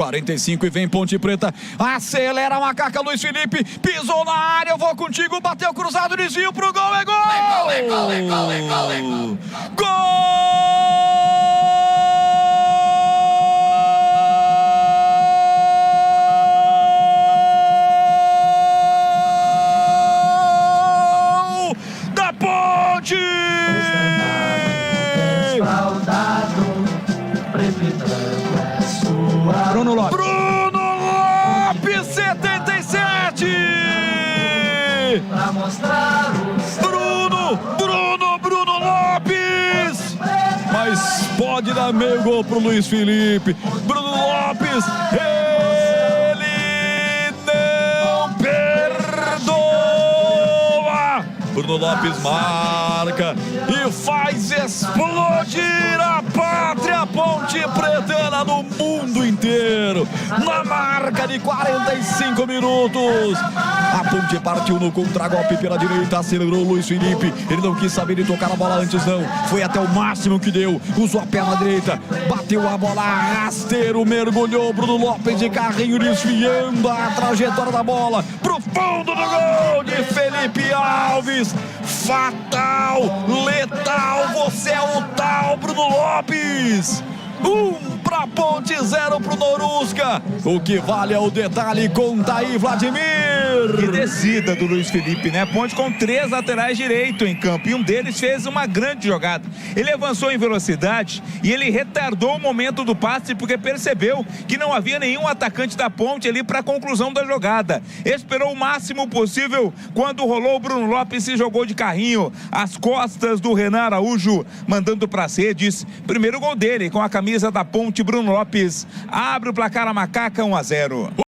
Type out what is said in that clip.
45 e vem Ponte Preta, acelera a Macaca, Luiz Felipe, pisou na área, eu vou contigo, bateu cruzado, desvio pro gol, é gol! É gol, é gol, é gol, é gol! Gol da Ponte! Bruno Lopes. Bruno Lopes, 77! Bruno Lopes! Mas pode dar meio gol pro Luiz Felipe. Bruno Lopes, ele não perdoa! Bruno Lopes marca e faz explodir a pátria Ponte Pretana no mundo inteiro. Na marca de 45 minutos, a Ponte partiu no contragolpe pela direita, acelerou o Luiz Felipe. Ele não quis saber de tocar a bola antes, não. Foi até o máximo que deu. Usou a perna direita, bateu a bola rasteiro, mergulhou Bruno Lopes de carrinho, desviando a trajetória da bola pro fundo do gol de Felipe Alves. Fatal, letal, você é o tal Bruno Lopes. 1 pra Ponte, 0 pro Norusca. O que vale é o detalhe, conta aí, Vladimir. Que descida do Luiz Felipe, né? Ponte com 3 laterais direito em campo e um deles fez uma grande jogada. Ele avançou em velocidade e ele retardou o momento do passe porque percebeu que não havia nenhum atacante da Ponte ali para a conclusão da jogada. Esperou o máximo possível quando rolou o Bruno Lopes e jogou de carrinho às costas do Renan Araújo, mandando para as redes. Primeiro gol dele com a camisa da Ponte, Bruno Lopes abre o placar a Macaca, 1-0.